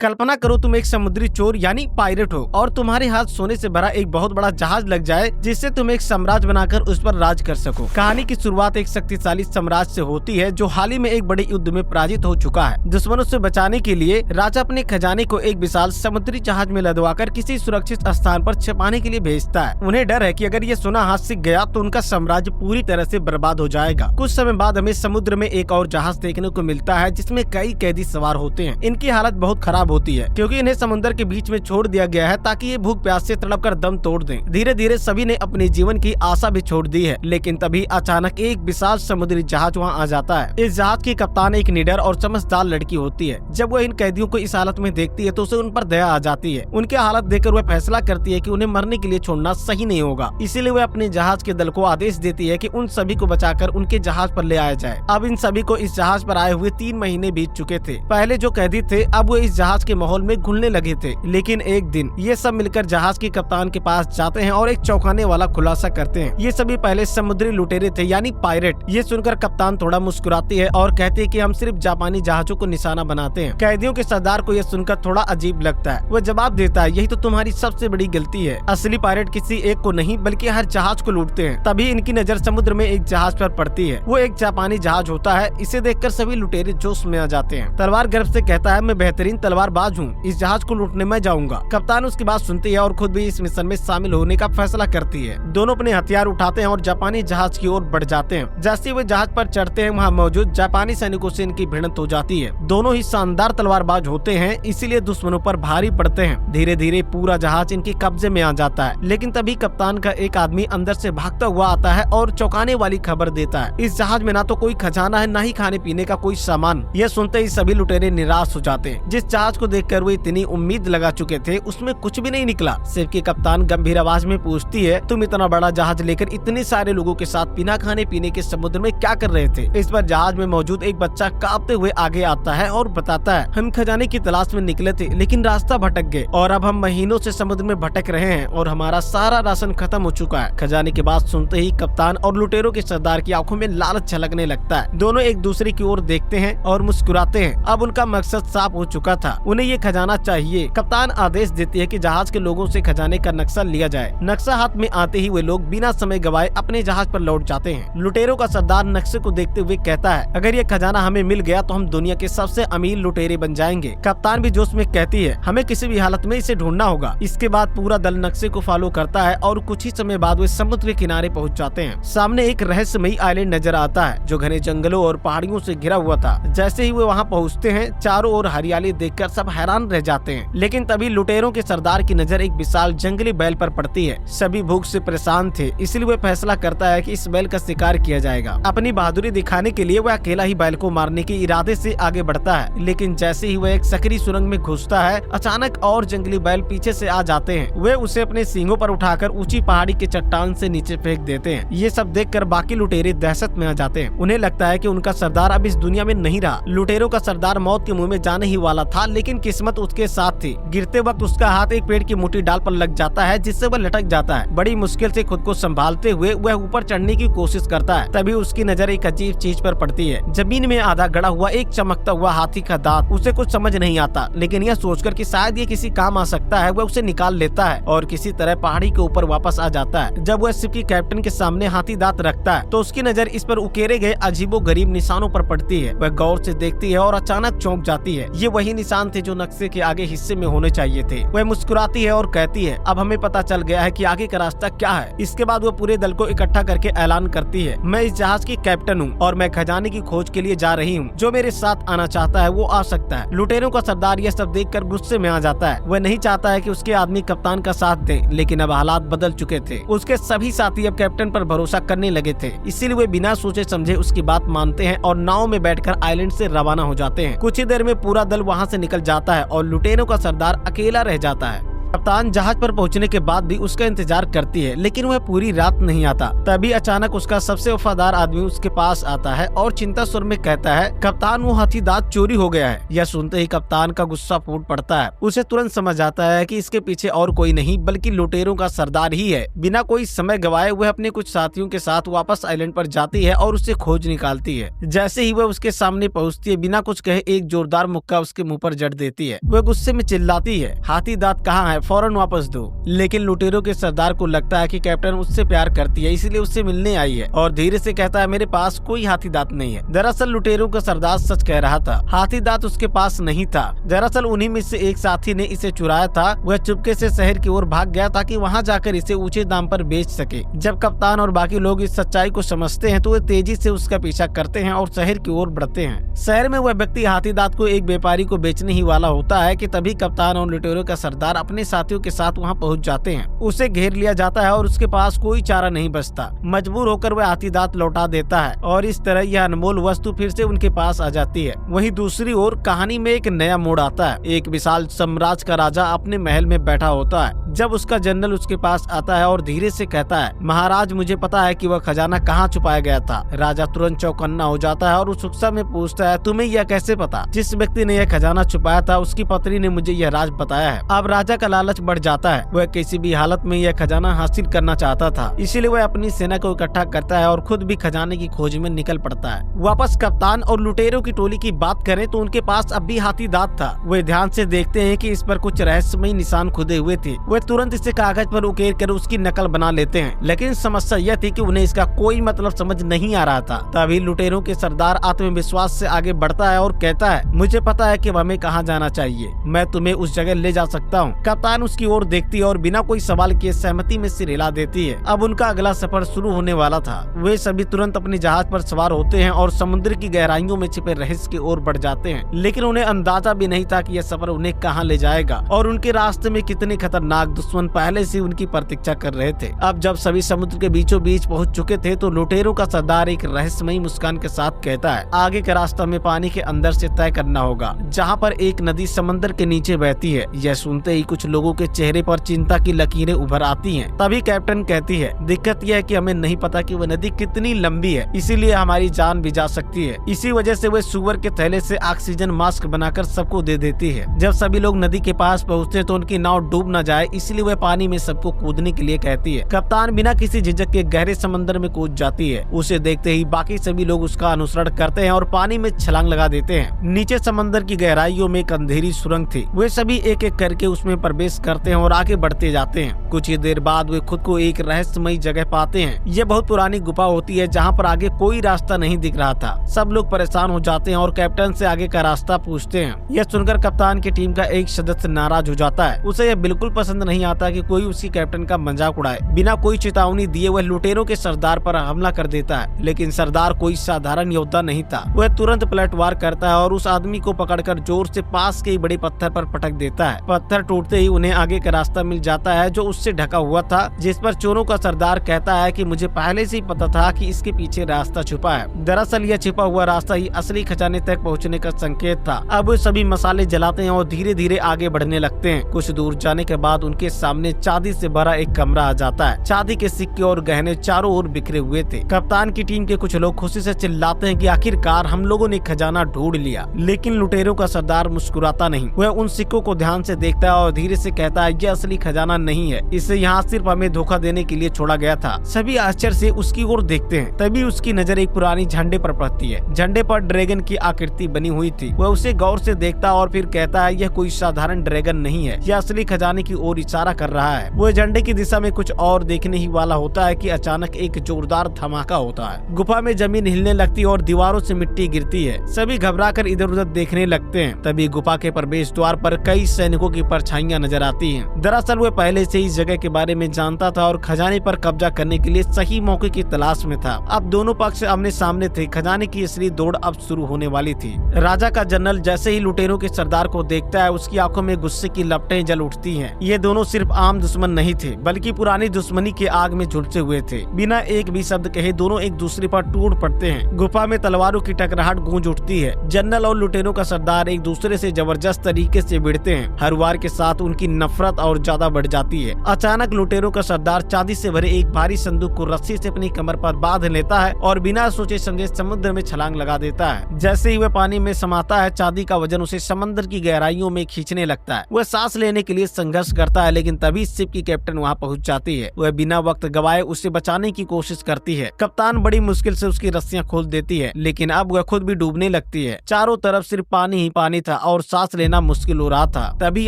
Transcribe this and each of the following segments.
कल्पना करो तुम एक समुद्री चोर यानी पायरेट हो और तुम्हारे हाथ सोने से भरा एक बहुत बड़ा जहाज लग जाए जिससे तुम एक साम्राज्य बनाकर उस पर राज कर सको। कहानी की शुरुआत एक शक्तिशाली साम्राज्य से होती है जो हाल ही में एक बड़े युद्ध में पराजित हो चुका है। दुश्मनों से बचाने के लिए राजा अपने खजाने को एक विशाल समुद्री जहाज में लदवाकर किसी सुरक्षित स्थान पर छिपाने के लिए भेजता है। उन्हें डर है कि अगर ये सोना हाथ से गया तो उनका साम्राज्य पूरी तरह से बर्बाद हो जाएगा। कुछ समय बाद हमें समुद्र में एक और जहाज देखने को मिलता है जिसमें कई कैदी सवार होते हैं। इनकी हालत बहुत खराब होती है क्योंकि इन्हें समुद्र के बीच में छोड़ दिया गया है ताकि ये भूख प्यास से तड़प कर दम तोड़ दें। धीरे धीरे सभी ने अपने जीवन की आशा भी छोड़ दी है, लेकिन तभी अचानक एक विशाल समुद्री जहाज वहाँ आ जाता है। इस जहाज की कप्तान एक निडर और समझदार लड़की होती है। जब वह इन कैदियों को इस हालत में देखती है तो उसे उन पर दया आ जाती है। उनकी हालत देखकर वह फैसला करती है कि उन्हें मरने के लिए छोड़ना सही नहीं होगा। इसीलिए वह अपने जहाज के दल को आदेश देती है कि उन सभी को बचाकर उनके जहाज पर ले आया जाए। अब इन सभी को इस जहाज पर आए हुए 3 महीने बीत चुके थे। पहले जो कैदी थे अब वो इस जहाज के माहौल में घुलने लगे थे, लेकिन एक दिन ये सब मिलकर जहाज के कप्तान के पास जाते हैं और एक चौंकाने वाला खुलासा करते हैं। ये सभी पहले समुद्री लुटेरे थे यानी पायरेट। ये सुनकर कप्तान थोड़ा मुस्कुराती है और कहती है कि हम सिर्फ जापानी जहाजों को निशाना बनाते हैं। कैदियों के सरदार को यह सुनकर थोड़ा अजीब लगता है। वह जवाब देता है, यही तो तुम्हारी सबसे बड़ी गलती है। असली पायरेट किसी एक को नहीं बल्कि हर जहाज को लूटते हैं। तभी इनकी नजर समुद्र में एक जहाज पर पड़ती है। वो एक जापानी जहाज होता है। इसे देखकर सभी लुटेरे जोश में आ जाते हैं। तलवार गर्व से कहता है, मैं बेहतरीन तलवारबाज हूँ, इस जहाज को लूटने में जाऊंगा। कप्तान उसकी बात सुनती है और खुद भी इस मिशन में शामिल होने का फैसला करती है। दोनों अपने हथियार उठाते हैं और जापानी जहाज की ओर बढ़ जाते हैं। जैसे वे जहाज पर चढ़ते हैं वहाँ मौजूद जापानी सैनिकों से इनकी भिड़ंत हो जाती है। दोनों ही शानदार तलवारबाज होते हैं, इसीलिए दुश्मनों पर भारी पड़ते हैं। धीरे धीरे पूरा जहाज इनके कब्जे में आ जाता है, लेकिन तभी कप्तान का एक आदमी अंदर से भागता हुआ आता है और चौंकाने वाली खबर देता है, इस जहाज में ना तो कोई खजाना है ना ही खाने पीने का कोई सामान। यह सुनते ही सभी लुटेरे निराश हो जाते हैं। जिस जहाज को देखकर वो इतनी उम्मीद लगा चुके थे उसमें कुछ भी नहीं निकला। सिर्फ की कप्तान गंभीर आवाज में पूछती है, तुम इतना बड़ा जहाज लेकर इतने सारे लोगों के साथ बिना खाने पीने के समुद्र में क्या कर रहे थे? इस पर जहाज में मौजूद एक बच्चा कांपते हुए आगे आता है और बताता है, हम खजाने की तलाश में निकले थे लेकिन रास्ता भटक गए और अब हम महीनों से समुद्र में भटक रहे हैं और हमारा सारा राशन खत्म हो चुका है। खजाने की बात सुनते ही कप्तान और लुटेरों के सरदार की आंखों में लालच झलकने लगता है। दोनों एक दूसरे की ओर देखते हैं और मुस्कुराते हैं। अब उनका मकसद साफ हो चुका था, उन्हें ये खजाना चाहिए। कप्तान आदेश देती है कि जहाज के लोगों से खजाने का नक्शा लिया जाए। नक्शा हाथ में आते ही वे लोग बिना समय गवाए अपने जहाज पर लौट जाते हैं। लुटेरों का सरदार नक्शे को देखते हुए कहता है, अगर ये खजाना हमें मिल गया तो हम दुनिया के सबसे अमीर लुटेरे बन जाएंगे। कप्तान भी जोश में कहती है, हमें किसी भी हालत में इसे ढूंढना होगा। इसके बाद पूरा दल नक्शे को फॉलो करता है और कुछ ही समय बाद वे समुद्र के किनारे पहुँच जाते हैं। सामने एक रहस्यमयी आइलैंड नजर आता है जो घने जंगलों और पहाड़ियों से घिरा हुआ था। जैसे ही वे वहाँ पहुँचते हैं चारों ओर हरियाली देखकर सब हैरान रह जाते हैं, लेकिन तभी लुटेरों के सरदार की नजर एक विशाल जंगली बैल पर पड़ती है। सभी भूख से परेशान थे, इसलिए वह फैसला करता है कि इस बैल का शिकार किया जाएगा। अपनी बहादुरी दिखाने के लिए वह अकेला ही बैल को मारने के इरादे से आगे बढ़ता है, लेकिन जैसे ही वह एक सकरी सुरंग में घुसता है अचानक और जंगली बैल पीछे से आ जाते हैं। वे उसे अपने सींगों पर उठाकर ऊंची पहाड़ी के चट्टान से नीचे फेंक देते हैं। ये सब देखकर बाकी लुटेरे दहशत में आ जाते हैं। उन्हें लगता है कि उनका सरदार अब इस दुनिया में नहीं रहा। लुटेरों का सरदार मौत के मुंह में जाने ही वाला था, लेकिन किस्मत उसके साथ थी। गिरते वक्त उसका हाथ एक पेड़ की मोटी डाल पर लग जाता है जिससे वह लटक जाता है। बड़ी मुश्किल से खुद को संभालते हुए वह ऊपर चढ़ने की कोशिश करता है। तभी उसकी नजर एक अजीब चीज पर पड़ती है। जमीन में आधा गड़ा हुआ एक चमकता हुआ हाथी का दांत। उसे कुछ समझ नहीं आता, लेकिन यह सोचकर कि शायद ये किसी काम आ सकता है वह उसे निकाल लेता है और किसी तरह पहाड़ी के ऊपर वापस आ जाता है। जब वह शिप की कैप्टन के सामने हाथी दांत रखता है तो उसकी नजर इस पर उकेरे गए अजीबो गरीब निशानों पर पड़ती है। वह गौर से देखती है और अचानक चौंक जाती है। ये वही निशान थे जो नक्शे के आगे हिस्से में होने चाहिए थे। वह मुस्कुराती है और कहती है, अब हमें पता चल गया है कि आगे का रास्ता क्या है। इसके बाद वो पूरे दल को इकट्ठा करके ऐलान करती है, मैं इस जहाज की कैप्टन हूँ और मैं खजाने की खोज के लिए जा रही हूँ। जो मेरे साथ आना चाहता है वो आ सकता है। लुटेरों का सरदार यह सब देखकर गुस्से में आ जाता है। वह नहीं चाहता है कि उसके आदमी कप्तान का साथ दें, लेकिन अब हालात बदल चुके थे। उसके सभी साथी अब कैप्टन पर भरोसा करने लगे थे, इसीलिए वे बिना सोचे समझे उसकी बात मानते हैं और नाव में बैठकर आइलैंड से रवाना हो जाते हैं। कुछ ही देर में पूरा दल वहाँ से निकल जाता है और लुटेरों का सरदार अकेला रह जाता है। कप्तान जहाज पर पहुंचने के बाद भी उसका इंतजार करती है, लेकिन वह पूरी रात नहीं आता। तभी अचानक उसका सबसे वफादार आदमी उसके पास आता है और चिंता स्वर में कहता है, कप्तान वो हाथी दांत चोरी हो गया है। यह सुनते ही कप्तान का गुस्सा फूट पड़ता है। उसे तुरंत समझ आता है कि इसके पीछे और कोई नहीं बल्कि लुटेरों का सरदार ही है। बिना कोई समय गवाए वह अपने कुछ साथियों के साथ वापस आइलैंड पर जाती है और उससे खोज निकालती है। जैसे ही वह उसके सामने पहुंचती है, बिना कुछ कहे एक जोरदार मुक्का उसके मुंह पर जड़ देती है। वह गुस्से में चिल्लाती है, हाथी दांत कहाँ है, फौरन वापस दो। लेकिन लुटेरों के सरदार को लगता है कि कैप्टन उससे प्यार करती है, इसलिए उससे मिलने आई है और धीरे से कहता है, मेरे पास कोई हाथी दांत नहीं है। दरअसल लुटेरों का सरदार सच कह रहा था, हाथी दांत उसके पास नहीं था। दरअसल उन्हीं में से एक साथी ने इसे चुराया था। वह चुपके से शहर की ओर भाग गया ताकि वहां जाकर इसे ऊंचे दाम पर बेच सके। जब कप्तान और बाकी लोग इस सच्चाई को समझते हैं तो वे तेजी से उसका पीछा करते हैं और शहर की ओर बढ़ते हैं। शहर में वह व्यक्ति हाथी दांत को एक व्यापारी को बेचने ही वाला होता है कि तभी कप्तान और लुटेरों का सरदार अपने साथियों के साथ वहां पहुंच जाते हैं। उसे घेर लिया जाता है और उसके पास कोई चारा नहीं बचता। मजबूर होकर वह हाथी दांत लौटा देता है और इस तरह यह अनमोल वस्तु फिर से उनके पास आ जाती है। वहीं दूसरी ओर कहानी में एक नया मोड़ आता है। एक विशाल साम्राज्य का राजा अपने महल में बैठा होता है जब उसका जनरल उसके पास आता है और धीरे से कहता है, महाराज मुझे पता है कि वह खजाना कहाँ छुपाया गया था। राजा तुरंत चौकन्ना हो जाता है और उत्सुकता में पूछता है, तुम्हें यह कैसे पता? जिस व्यक्ति ने यह खजाना छुपाया था उसकी पत्नी ने मुझे यह राज बताया है। अब राजा का लालच बढ़ जाता है। वह किसी भी हालत में यह खजाना हासिल करना चाहता था, इसीलिए वह अपनी सेना को इकट्ठा करता है और खुद भी खजाने की खोज में निकल पड़ता है। वापस कप्तान और लुटेरों की टोली की बात करें तो उनके पास अब भी हाथी दांत था। वे ध्यान से देखते हैं कि इस पर कुछ रहस्यमय निशान खुदे हुए थे। वे तुरंत इसे कागज पर उकेर कर उसकी नकल बना लेते हैं, लेकिन समस्या यह थी कि उन्हें इसका कोई मतलब समझ नहीं आ रहा था। तभी लुटेरों के सरदार आत्मविश्वास से आगे बढ़ता है और कहता है, मुझे पता है कि हमें कहाँ जाना चाहिए, मैं तुम्हें उस जगह ले जा सकता हूँ। कप्तान उसकी ओर देखती है और बिना कोई सवाल किए सहमति में सिर हिला देती है। अब उनका अगला सफर शुरू होने वाला था। वे सभी तुरंत अपने जहाज पर सवार होते हैं और समुद्र की गहराइयों में छिपे रहस्य की ओर बढ़ जाते हैं। लेकिन उन्हें अंदाजा भी नहीं था कि यह सफर उन्हें कहाँ ले जाएगा और उनके रास्ते में कितने खतरनाक दुश्मन पहले से उनकी प्रतीक्षा कर रहे थे। अब जब सभी समुद्र के बीचों बीच पहुंच चुके थे तो लुटेरों का सरदार एक रहस्यमयी मुस्कान के साथ कहता है, आगे का रास्ता में पानी के अंदर से तय करना होगा, जहाँ पर एक नदी समंदर के नीचे बहती है। यह सुनते ही कुछ लोगों के चेहरे पर चिंता की लकीरें उभर आती हैं। तभी कैप्टन कहती है, दिक्कत यह है कि हमें नहीं पता कि वह नदी कितनी लंबी है, इसीलिए हमारी जान भी जा सकती है। इसी वजह से वे सुअर के थैले से ऑक्सीजन मास्क बनाकर सबको दे देती है। जब सभी लोग नदी के पास पहुँचते तो उनकी नाव डूब न जाए, इसलिए वह पानी में सबको कूदने के लिए कहती है। कप्तान बिना किसी झिझक के गहरे समंदर में कूद जाती है। उसे देखते ही बाकी सभी लोग उसका अनुसरण करते हैं और पानी में छलांग लगा देते हैं। नीचे समंदर की गहराइयों में एक अंधेरी सुरंग थी। वे सभी एक एक करके उसमें प्रवेश करते हैं और आगे बढ़ते जाते हैं। कुछ ही देर बाद वे खुद को एक रहस्यमयी जगह पाते हैं। यह बहुत पुरानी गुफा होती है जहाँ पर आगे कोई रास्ता नहीं दिख रहा था। सब लोग परेशान हो जाते हैं और कैप्टन से आगे का रास्ता पूछते हैं। यह सुनकर कप्तान की टीम का एक सदस्य नाराज हो जाता है। उसे यह बिल्कुल पसंद नहीं आता कि कोई उसकी कैप्टन का मजाक उड़ाए। बिना कोई चेतावनी दिए वह लुटेरों के सरदार पर हमला कर देता है, लेकिन सरदार कोई साधारण योद्धा नहीं था। वह तुरंत पलटवार करता है और उस आदमी को पकड़कर जोर से पास के बड़े पत्थर पर पटक देता है। पत्थर टूटते ही उन्हें आगे का रास्ता मिल जाता है जो उससे ढका हुआ था, जिस पर चोरों का सरदार कहता है कि मुझे पहले से ही पता था कि इसके पीछे रास्ता छुपा है। दरअसल यह छिपा हुआ रास्ता ही असली खजाने तक पहुँचने का संकेत था। अब वे सभी मसाले जलाते हैं और धीरे धीरे आगे बढ़ने लगते हैं। कुछ दूर जाने के बाद उनके सामने चांदी से भरा एक कमरा आ जाता है। चांदी के सिक्के और गहने चारों ओर बिखरे हुए थे। कप्तान की टीम के कुछ लोग खुशी से चिल्लाते हैं कि आखिरकार हम लोगों ने खजाना ढूंढ लिया। लेकिन लुटेरों का सरदार मुस्कुराता नहीं। वह उन सिक्कों को ध्यान से देखता है और धीरे से कहता है, यह असली खजाना नहीं है, इसे यहाँ सिर्फ हमें धोखा देने के लिए छोड़ा गया था। सभी आश्चर्य से उसकी ओर देखते हैं। तभी उसकी नजर एक पुरानी झंडे पर पड़ती है। झंडे पर ड्रैगन की आकृति बनी हुई थी। वह उसे गौर से देखता और फिर कहता है, यह कोई साधारण ड्रैगन नहीं है, यह असली खजाने की ओर इशारा कर रहा है। वह झंडे की दिशा में कुछ और देखने ही वाला होता है कि अचानक एक जोरदार धमाका होता है। गुफा में जमीन हिलने लगती है और दीवारों से मिट्टी गिरती है। सभी घबराकर इधर उधर देखने लगते हैं। तभी गुफा के प्रवेश द्वार पर कई सैनिकों की परछाइयां नजर आती हैं। दरअसल वह पहले से इस जगह के बारे में जानता था और खजाने पर कब्जा करने के लिए सही मौके की तलाश में था। अब दोनों पक्ष आमने सामने थे। खजाने की असली दौड़ अब शुरू होने वाली थी। राजा का जनरल जैसे ही लुटेरों के सरदार को देखता है, उसकी आंखों में गुस्से की लपटें जल उठती हैं। ये दोनों दोनों सिर्फ आम दुश्मन नहीं थे बल्कि पुरानी दुश्मनी के आग में झुलसे हुए थे। बिना एक भी शब्द कहे दोनों एक दूसरे पर टूट पड़ते हैं। गुफा में तलवारों की टकराहट गूंज उठती है। जनरल और लुटेरों का सरदार एक दूसरे से जबरदस्त तरीके से भिड़ते हैं। हर वार के साथ उनकी नफरत और ज्यादा बढ़ जाती है। अचानक लुटेरों का सरदार चांदी से भरे एक भारी संदूक को रस्सी से अपनी कमर पर बांध लेता है और बिना सोचे समझे समुद्र में छलांग लगा देता है। जैसे ही वह पानी में समाता है, चांदी का वजन उसे समंदर की गहराइयों में खींचने लगता है। वह सांस लेने के लिए संघर्ष करता है, लेकिन तभी शिप की कैप्टन वहाँ पहुँच जाती है। वह बिना वक्त गवाए उसे बचाने की कोशिश करती है। कप्तान बड़ी मुश्किल से उसकी रस्सियां खोल देती है, लेकिन अब वह खुद भी डूबने लगती है। चारों तरफ सिर्फ पानी ही पानी था और सांस लेना मुश्किल हो रहा था। तभी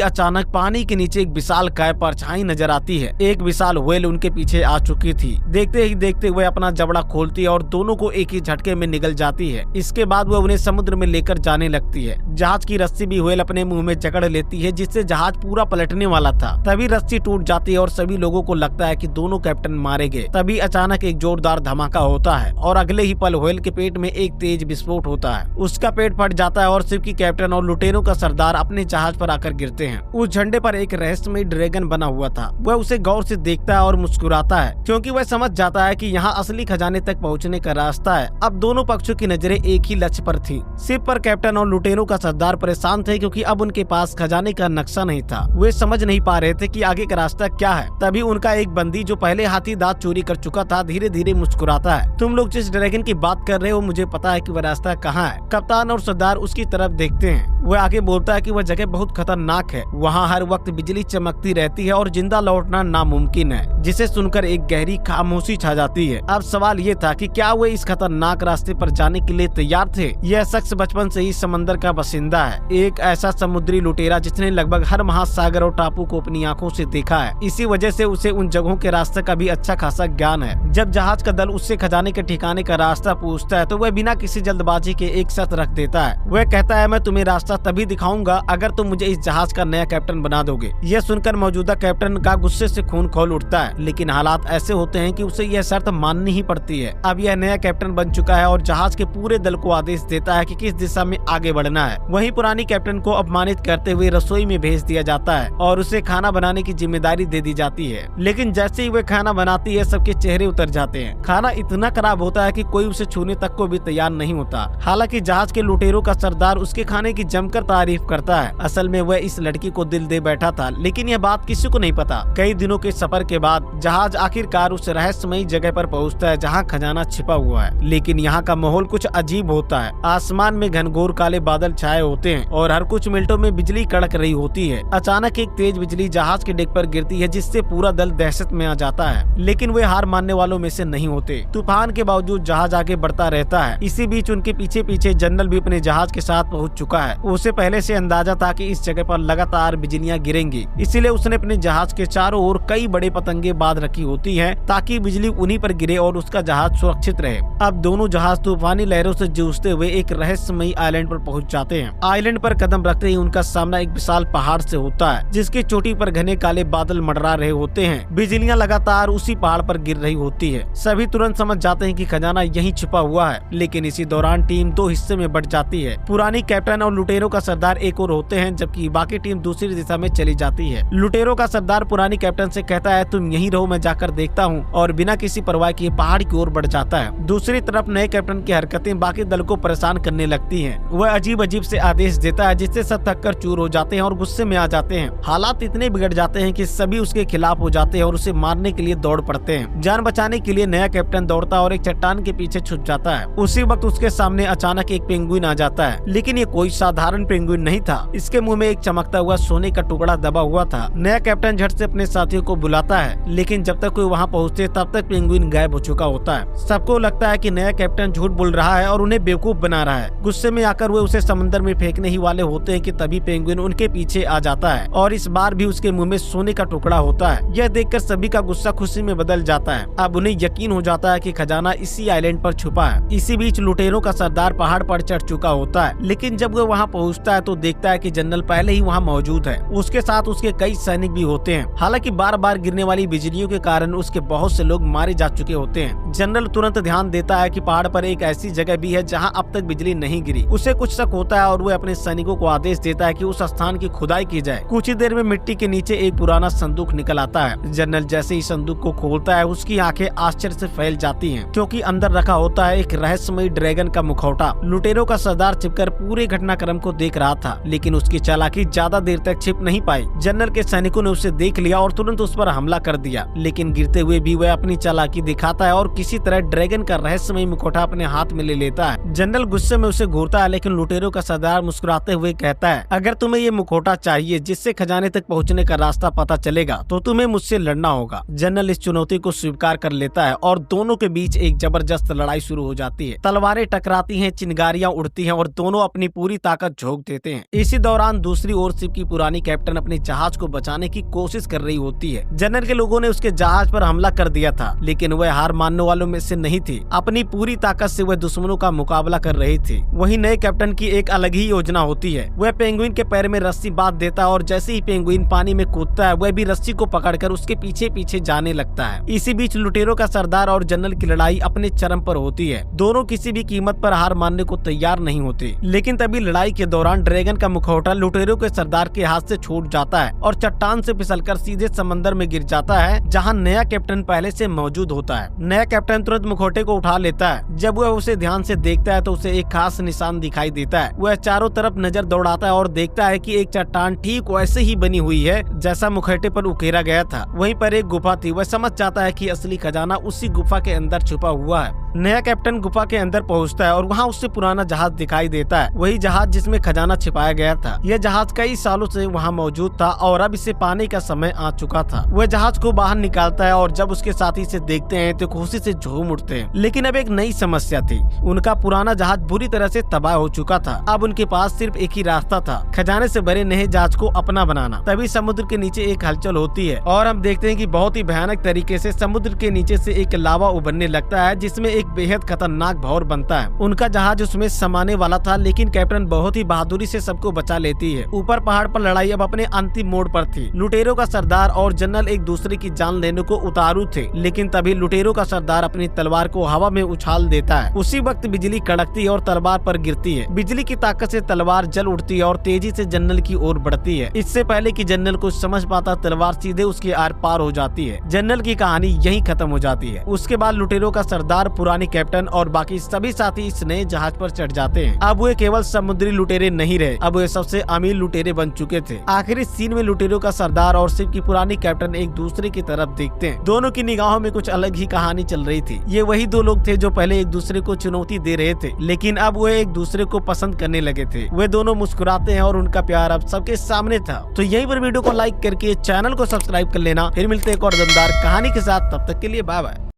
अचानक पानी के नीचे एक विशाल काय परछाई नजर आती है। एक विशाल व्हेल उनके पीछे आ चुकी थी। देखते ही देखते वह अपना जबड़ा खोलती है और दोनों को एक ही झटके में निगल जाती है। इसके बाद वह उन्हें समुद्र में लेकर जाने लगती है। जहाज की रस्सी भी व्हेल अपने मुंह में जकड़ लेती है, जिससे जहाज पूरा पलटने वाला था। तभी रस्सी टूट जाती है और सभी लोगों को लगता है कि दोनों कैप्टन मारे गए। तभी अचानक एक जोरदार धमाका होता है और अगले ही पल व्हेल के पेट में एक तेज विस्फोट होता है। उसका पेट फट जाता है और शिप की कैप्टन और लुटेरों का सरदार अपने जहाज पर आकर गिरते हैं। उस झंडे पर एक रहस्यमय ड्रैगन बना हुआ था। वह उसे गौर से देखता है और मुस्कुराता है, क्योंकि वह समझ जाता है कि यहाँ असली खजाने तक पहुँचने का रास्ता है। अब दोनों पक्षों की नजरें एक ही लक्ष्य पर थी। शिप पर कैप्टन और लुटेरों का सरदार परेशान थे, क्योंकि अब उनके पास खजाने का नक्शा नहीं था। वे समझ नहीं पा रहे थे कि आगे का रास्ता क्या है। तभी उनका एक बंदी, जो पहले हाथी दांत चोरी कर चुका था, धीरे धीरे मुस्कुराता है। तुम लोग जिस ड्रैगन की बात कर रहे हो, मुझे पता है कि वह रास्ता कहाँ है। कप्तान और सरदार उसकी तरफ देखते हैं। वह आगे बोलता है कि वह जगह बहुत खतरनाक है। वहाँ हर वक्त बिजली चमकती रहती है और जिंदा लौटना नामुमकिन है। जिसे सुनकर एक गहरी खामोशी छा जाती है। अब सवाल ये था कि क्या वे इस खतरनाक रास्ते पर जाने के लिए तैयार थे। यह शख्स बचपन से ही समंदर का बासिंदा है, एक ऐसा समुद्री लुटेरा जिसने लगभग हर महासागर और टापू को अपनी आंखों से देखा है। इसी वजह से उसे उन जगहों के रास्ते का भी अच्छा खासा ज्ञान है। जब जहाज का दल उससे खजाने के ठिकाने का रास्ता पूछता है, तो वह बिना किसी जल्दबाजी के एक शर्त रख देता है। वह कहता है, मैं तुम्हें रास्ता तभी दिखाऊंगा अगर तुम मुझे इस जहाज का नया कैप्टन बना दोगे। यह सुनकर मौजूदा कैप्टन का गुस्से से खून खौल उठता है, लेकिन हालात ऐसे होते हैं कि उसे यह शर्त माननी ही पड़ती है। अब यह नया कैप्टन बन चुका है और जहाज के पूरे दल को आदेश देता है कि किस दिशा में आगे बढ़ना है। वहीं पुरानी कैप्टन को अपमानित करते हुए रसोई में भेज दिया जाता है और उसे खाना बनाने की जिम्मेदारी दे दी जाती है। लेकिन जैसे ही वह खाना बनाती है, सबके चेहरे उतर जाते हैं। खाना इतना खराब होता है कि कोई उसे छूने तक को भी तैयार नहीं होता। हालांकि जहाज के लुटेरों का सरदार उसके खाने की जमकर तारीफ करता है। असल में वह इस लड़की को दिल दे बैठा था, लेकिन यह बात किसी को नहीं पता। कई दिनों के सफर के बाद जहाज आखिरकार उस रहस्यमयी जगह पर पहुंचता है जहां खजाना छिपा हुआ है। लेकिन यहाँ का माहौल कुछ अजीब होता है। आसमान में घनघोर काले बादल छाए होते हैं और हर कुछ मिनटों में बिजली कड़क रही होती है। अचानक एक तेज बिजली जहाज के डेक पर गिरती है, जिससे पूरा दल दहशत में आ जाता है। लेकिन वे हार मानने वालों में से नहीं होते। तूफान के बावजूद जहाज आगे बढ़ता रहता है। इसी बीच उनके पीछे पीछे जनरल भी अपने जहाज के साथ पहुंच चुका है। उसे पहले से अंदाजा था कि इस जगह पर लगातार बिजलियां गिरेंगी, इसीलिए उसने अपने जहाज के चारों ओर कई बड़े पतंगे बांध रखी होती हैं, ताकि बिजली उन्हीं पर गिरे और उसका जहाज सुरक्षित रहे। अब दोनों जहाज तूफानी लहरों से जूझते हुए एक रहस्यमयी आइलैंड पर पहुंच जाते हैं। आइलैंड पर कदम रखते ही उनका सामना एक विशाल पहाड़ से होता है, जिसकी चोटी पर घने काले बादल मंडरा रहे होते हैं। बिजलियां लगातार उसी पहाड़ पर गिर रही होती है। सभी तुरंत समझ जाते हैं कि खजाना यहीं छिपा हुआ है। लेकिन इसी दौरान टीम दो हिस्से में बट जाती है। पुरानी कैप्टन और लुटेरों का सरदार एक और होते हैं, जबकि बाकी टीम दूसरी दिशा में चली जाती है। लुटेरों का सरदार पुरानी कैप्टन से कहता है, तुम यहीं रहो, मैं जाकर देखता हूँ, और बिना किसी परवाह किए पहाड़ की ओर बढ़ जाता है। दूसरी तरफ नए कैप्टन की हरकतें बाकी दल को परेशान करने लगती हैं। वह अजीब अजीब से आदेश देता है, जिससे सब थककर चूर हो जाते हैं और गुस्से में आ जाते हैं। हालात इतने बिगड़ जाते हैं कि सभी उसके खिलाफ हो जाते हैं और उसे मारने के लिए दौड़ पड़ते हैं। जान बचाने के लिए नया कैप्टन दौड़ता है और एक चट्टान के पीछे छुप जाता है। उसी वक्त उसके सामने अचानक एक पेंगुइन आ जाता है, लेकिन ये कोई साधारण पेंगुइन नहीं था। इसके मुंह में एक चमकता हुआ सोने का टुकड़ा दबा हुआ था। नया कैप्टन झट से अपने साथियों को बुलाता है, लेकिन जब तक कोई वहाँ पहुँचते तब तक पेंगुइन गायब हो चुका होता है। सबको लगता है कि नया कैप्टन झूठ बोल रहा है और उन्हें बेवकूफ बना रहा है। गुस्से में आकर वे उसे समंदर में फेंकने ही वाले होते हैं कि तभी पेंगुइन उनके पीछे आ जाता है और इस बार भी उसके मुंह में सोने का टुकड़ा होता है। यह देखकर सभी का गुस्सा खुशी में बदल जाता है। अब उन्हें यकीन हो जाता है कि खजाना इसी आइलैंड पर छुपा है। इसी बीच लुटेरों का सरदार पहाड़ पर चढ़ चुका होता है, लेकिन जब वह वहाँ पहुँचता है तो देखता है कि जनरल पहले ही वहाँ मौजूद है। उसके साथ उसके कई सैनिक भी होते हैं। हालांकि बार बार गिरने वाली बिजलियों के कारण उसके बहुत से लोग मारे जा चुके होते हैं। जनरल तुरंत ध्यान देता है कि पहाड़ पर एक ऐसी जगह भी है जहां अब तक बिजली नहीं गिरी। उसे कुछ शक होता है और वह अपने सैनिकों को आदेश देता है कि उस स्थान की खुदाई की जाए। कुछ ही देर में मिट्टी के नीचे एक पुराना संदूक निकल आता है। जनरल जैसे ही संदूक को खोलता है उसकी आंखें आश्चर्य से फैल जाती हैं, क्योंकि अंदर रखा होता है एक रहस्यमयी ड्रैगन का मुखौटा। लुटेरों का सरदार छिपकर पूरे घटनाक्रम को देख रहा था, लेकिन उसकी चालाकी ज्यादा देर तक छिप नहीं पाई। जनरल के सैनिकों ने उसे देख लिया और तुरंत उस पर हमला कर दिया, लेकिन गिरते हुए भी वह अपनी चालाकी दिखाता है और किसी तरह ड्रैगन का रहस्यमयी मुखौटा अपने हाथ में ले लेता है। जनरल गुस्से में उसे घूरता है, लेकिन लुटेरों का सरदार मुस्कुराते हुए कहता है, अगर तुम्हें ये मुखौटा चाहिए जिससे खजाने तक पहुंचने का रास्ता पता चलेगा, तो तुम्हें मुझसे लड़ना होगा। जनरल इस चुनौती को स्वीकार कर लेता है और दोनों के बीच एक जबरदस्त लड़ाई शुरू हो जाती है। तलवारें टकराती हैं, चिंगारियां उड़ती हैं और दोनों अपनी पूरी ताकत झोंक देते हैं। इसी दौरान दूसरी ओर शिप की पुरानी कैप्टन अपने जहाज को बचाने की कोशिश कर रही होती है। जनरल के लोगों ने उसके जहाज पर हमला कर दिया था, लेकिन वह हार मानने वालों में से नहीं थी। अपनी पूरी ताकत से वह दुश्मनों का मुकाबला कर रही थी। वहीं नए कैप्टन की एक अलग ही योजना होती है। वह पेंगुइन के पैर में रस्सी बांध देता है और जैसे ही पेंगुइन पानी में कूदता है, वह भी रस्सी को पकड़कर उसके पीछे पीछे जाने लगता है। इसी बीच लुटेरों का सरदार और जनरल की लड़ाई अपने चरम पर होती है। दोनों किसी भी कीमत पर हार मानने को तैयार नहीं होते, लेकिन तभी लड़ाई के दौरान ड्रैगन का मुखौटा लुटेरों के सरदार के हाथ से छूट जाता है और चट्टान से फिसलकर सीधे समंदर में गिर जाता है, जहां नया कैप्टन पहले से मौजूद होता है। नया कैप्टन तुरंत मुखौटे को उठा लेता है। जब वह उसे ध्यान से देखता है तो उसे एक खास निशान दिखाई देता है। वह चारों तरफ नजर दौड़ाता है और देखता है कि एक चट्टान ठीक वैसे ही बनी हुई है जैसा मुखौटे पर उकेरा गया था। वहीं पर एक गुफा थी। वह समझ जाता है कि असली खजाना उसी गुफा के अंदर छुपा हुआ है। नया कैप्टन गुफा के अंदर पहुंचता है और वहां उससे पुराना जहाज दिखाई देता है, वही जहाज जिसमें खजाना छिपाया गया था। यह जहाज कई सालों से वहां मौजूद था और अब इसे पाने का समय आ चुका था। वह जहाज को बाहर निकालता है और जब उसके साथी इसे देखते हैं तो खुशी से झूम उठते हैं। लेकिन अब एक नई समस्या थी। उनका पुराना जहाज बुरी तरह से तबाह हो चुका था। अब उनके पास सिर्फ एक ही रास्ता था, खजाने से भरे नए जहाज को अपना बनाना। तभी समुद्र के नीचे एक हलचल होती है और हम देखते हैं कि बहुत ही भयानक तरीके से समुद्र के नीचे से एक लावा उभरने लगता है, जिसमें एक बेहद खतरनाक भौर बनता है। उनका जहाज उसमें समाने वाला था, लेकिन कैप्टन बहुत ही बहादुरी से सबको बचा लेती है। ऊपर पहाड़ पर लड़ाई अब अपने अंतिम मोड़ पर थी। लुटेरों का सरदार और जनरल एक दूसरे की जान लेने को उतारू थे, लेकिन तभी लुटेरों का सरदार अपनी तलवार को हवा में उछाल देता है। उसी वक्त बिजली कड़कती है और तलवार पर गिरती है। बिजली की ताकत से तलवार जल उठती है और तेजी से जनरल की ओर बढ़ती है। इससे पहले कि जनरल कुछ समझ पाता, तलवार सीधे उसके आर पार हो जाती है। जनरल की कहानी यहीं खत्म हो जाती है। उसके बाद लुटेरों का सरदार, पुरानी कैप्टन और बाकी सभी साथी इस नए जहाज पर चढ़ जाते हैं। अब वे केवल समुद्री लुटेरे नहीं रहे, अब वे सबसे अमीर लुटेरे बन चुके थे। आखिरी सीन में लुटेरों का सरदार और शिप की पुरानी कैप्टन एक दूसरे की तरफ देखते हैं। दोनों की निगाहों में कुछ अलग ही कहानी चल रही थी। ये वही दो लोग थे जो पहले एक दूसरे को चुनौती दे रहे थे, लेकिन अब वे एक दूसरे को पसंद करने लगे थे। वे दोनों मुस्कुराते हैं और उनका प्यार अब सबके सामने था। तो यहीं पर वीडियो को लाइक करके चैनल को सब्सक्राइब कर लेना। फिर मिलते हैं एक और दमदार कहानी के साथ, तब तक के लिए बाय बाय।